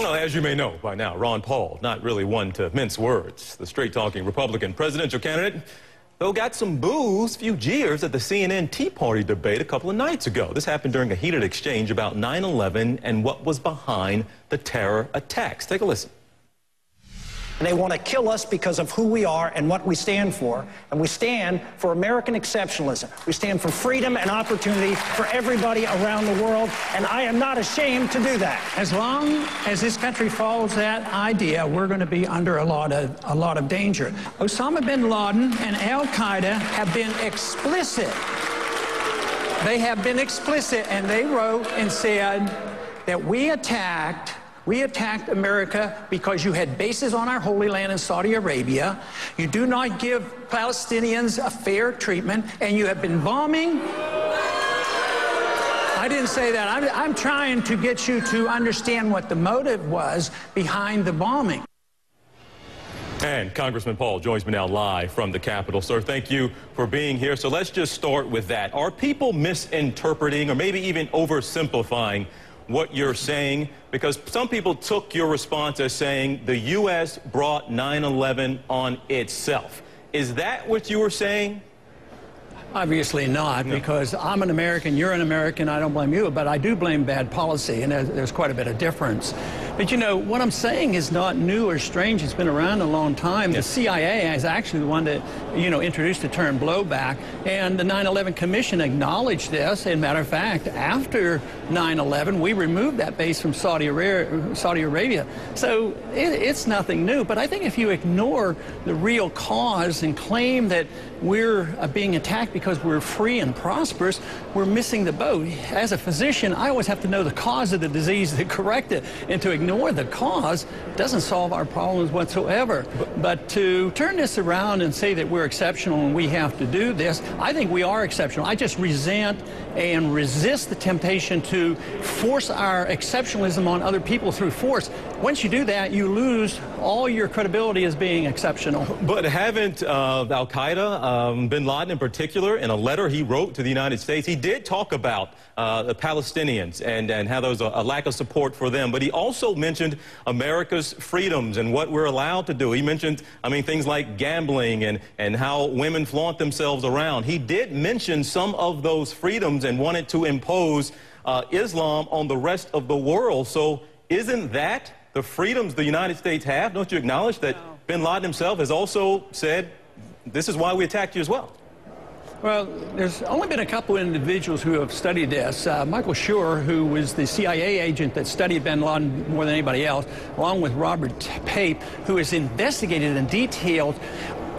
Well, as you may know by now, Ron Paul, not really one to mince words. The straight-talking Republican presidential candidate, though, got some boos, few jeers at the CNN Tea Party debate a couple of nights ago. This happened during a heated exchange about 9/11 and what was behind the terror attacks. Take a listen. They want to kill us because of who we are and what we stand for. And we stand for American exceptionalism. We stand for freedom and opportunity for everybody around the world. And I am not ashamed to do that. As long as this country follows that idea, we're going to be under a lot of danger. Osama bin Laden and Al-Qaeda have been explicit. They have been explicit, and they wrote and said that we attacked America because you had bases on our Holy Land in Saudi Arabia. You do not give Palestinians a fair treatment, and you have been bombing. I didn't say that. I'm trying to get you to understand what the motive was behind the bombing. And Congressman Paul joins me now live from the Capitol. Sir, thank you for being here. So let's just start with that. Are people misinterpreting or maybe even oversimplifying what you're saying? Because some people took your response as saying the U.S. brought 9/11 on itself. Is that what you were saying? Obviously not, because I'm an American, you're an American, I don't blame you, but I do blame bad policy, and there's quite a bit of difference. But, you know, what I'm saying is not new or strange. It's been around a long time. The CIA is actually the one that, you know, introduced the term blowback, and the 9/11 Commission acknowledged this. And matter of fact, after 9/11, we removed that base from Saudi Arabia. So it's nothing new. But I think if you ignore the real cause and claim that we're being attacked because we're free and prosperous, we're missing the boat. As a physician, I always have to know the cause of the disease to correct it, and to ignore the cause doesn't solve our problems whatsoever. But to turn this around and say that we're exceptional and we have to do this, I think we are exceptional. I just resent and resist the temptation to force our exceptionalism on other people through force. Once you do that, you lose all your credibility as being exceptional. But haven't Al-Qaeda, bin Laden in particular, in a letter he wrote to the United States, he did talk about the Palestinians and how there was a lack of support for them. But he also mentioned America's freedoms and what we're allowed to do. He mentioned, I mean, things like gambling and how women flaunt themselves around. He did mention some of those freedoms and wanted to impose Islam on the rest of the world. So isn't that the freedoms the United States have? Don't you acknowledge that bin Laden himself has also said, this is why we attacked you as well? Well, there's only been a couple of individuals who have studied this. Michael Schur, who was the CIA agent that studied bin Laden more than anybody else, along with Robert Pape, who has investigated and detailed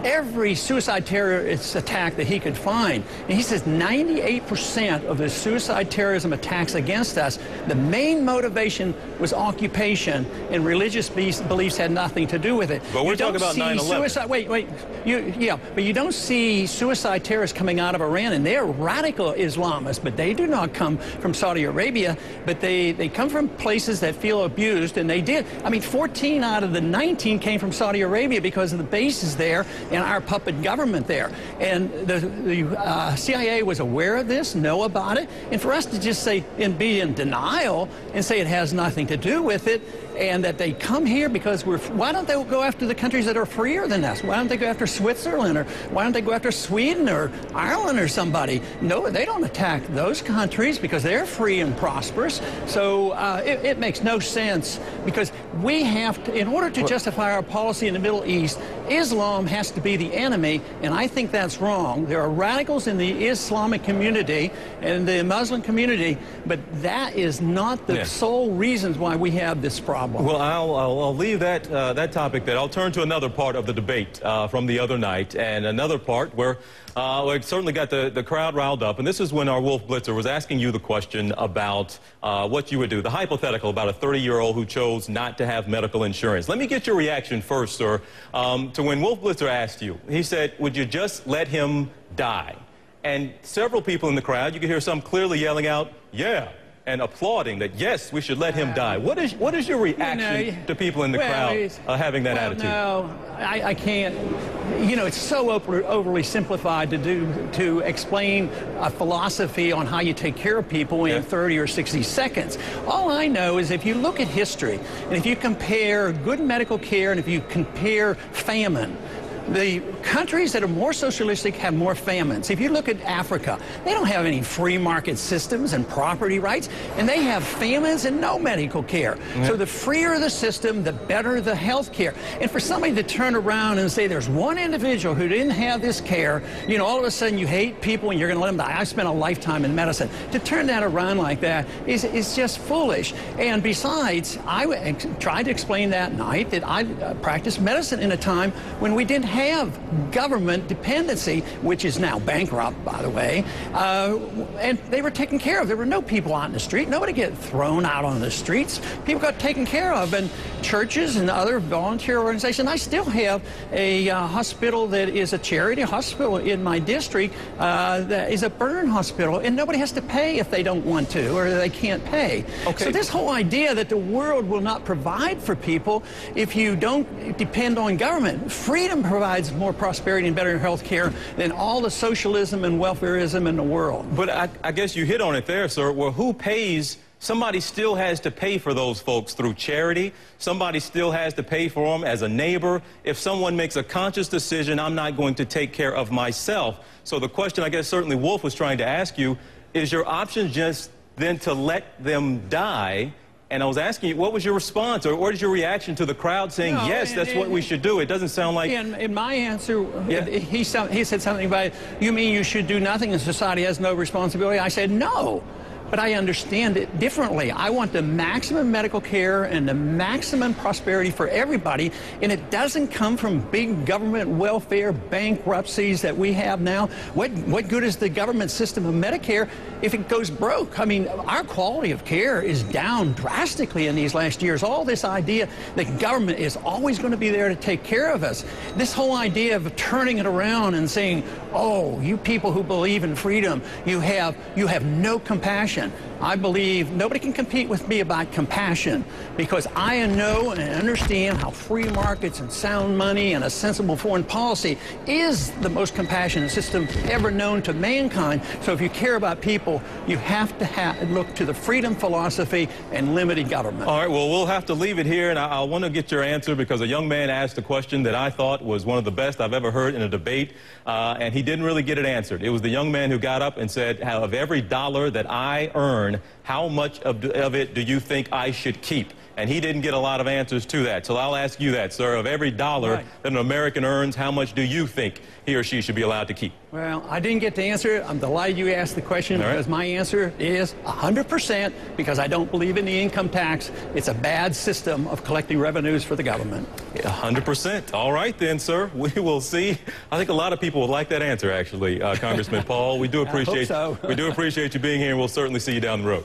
every suicide terrorist attack that he could find. And he says 98% of the suicide terrorism attacks against us, the main motivation was occupation, and religious beliefs had nothing to do with it. But we're talking about 9/11. Wait. But you don't see suicide terrorists coming out of Iran, and they're radical Islamists, but they do not come from Saudi Arabia, but they come from places that feel abused, and they did. I mean, 14 out of the 19 came from Saudi Arabia because of the bases there and our puppet government there. And the CIA was aware of this, know about it, and for us to just say and be in denial and say it has nothing to do with it, and that they come here because why don't they go after the countries that are freer than us? Why don't they go after Switzerland, or why don't they go after Sweden or Ireland or somebody? No, they don't attack those countries because they're free and prosperous. So it makes no sense, because we have to, in order to justify our policy in the Middle East, Islam has to be the enemy, and I think that's wrong. There are radicals in the Islamic community and the Muslim community, but that is not the sole reasons why we have this problem. Well, I'll leave that topic there. I'll turn to another part of the debate from the other night, and another part where it certainly got the crowd riled up. And this is when our Wolf Blitzer was asking you the question about what you would do, the hypothetical about a 30-year-old who chose not to have medical insurance. Let me get your reaction first, sir, to when Wolf Blitzer asked you. He said, would you just let him die? And several people in the crowd, you could hear some clearly yelling out, yeah. and applauding that, yes, we should let him die. What is your reaction to people in the crowd having that attitude? No, I can't. You know, it's so overly simplified to explain a philosophy on how you take care of people in 30 or 60 seconds. All I know is if you look at history, and if you compare good medical care, and if you compare famine, the countries that are more socialistic have more famines. If you look at Africa, they don't have any free market systems and property rights, and they have famines and no medical care. So the freer the system, the better the health care. And for somebody to turn around and say there's one individual who didn't have this care, you know, all of a sudden you hate people and you're going to let them die. I spent a lifetime in medicine. To turn that around like that is just foolish. And besides, I tried to explain that night that I practiced medicine in a time when we didn't have government dependency, which is now bankrupt, by the way, and they were taken care of. There were no people out in the street. Nobody get thrown out on the streets. People got taken care of, and churches and other volunteer organizations. I still have a hospital that is a charity hospital in my district that is a burn hospital, and nobody has to pay if they don't want to or they can't pay. Okay. So this whole idea that the world will not provide for people if you don't depend on government. Freedom provides more prosperity and better health care than all the socialism and welfareism in the world. But I guess you hit on it there, sir. Well, who pays? Somebody still has to pay for those folks through charity. Somebody still has to pay for them as a neighbor. If someone makes a conscious decision, I'm not going to take care of myself. So the question I guess certainly Wolf was trying to ask you, is your option just then to let them die? And I was asking you, what was your response, or what is your reaction to the crowd saying, yes, that's what we should do? It doesn't sound like... In my answer, he said something about, you mean you should do nothing and society has no responsibility? I said, no. But I understand it differently. I want the maximum medical care and the maximum prosperity for everybody, and it doesn't come from big government welfare bankruptcies that we have now. What good is the government system of Medicare if it goes broke? I mean, our quality of care is down drastically in these last years. All this idea that government is always going to be there to take care of us. This whole idea of turning it around and saying, oh, you people who believe in freedom, you have no compassion. I believe nobody can compete with me about compassion, because I know and understand how free markets and sound money and a sensible foreign policy is the most compassionate system ever known to mankind. So if you care about people, you have to look to the freedom philosophy and limited government. All right, well, we'll have to leave it here, and I want to get your answer because a young man asked a question that I thought was one of the best I've ever heard in a debate, and he didn't really get it answered. It was the young man who got up and said, of every dollar that I earn, how much of it do you think I should keep? And he didn't get a lot of answers to that. So I'll ask you that, sir. Of every dollar that an American earns, how much do you think he or she should be allowed to keep? Well, I didn't get to answer it. I'm delighted you asked the question because my answer is 100%, because I don't believe in the income tax. It's a bad system of collecting revenues for the government. 100%. All right then, sir. We will see. I think a lot of people would like that answer, actually, Congressman Paul. We do appreciate we do appreciate you being here, and we'll certainly see you down the road.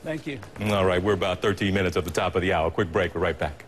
Thank you. All right, we're about 13 minutes at the top of the hour. Quick break. We're right back.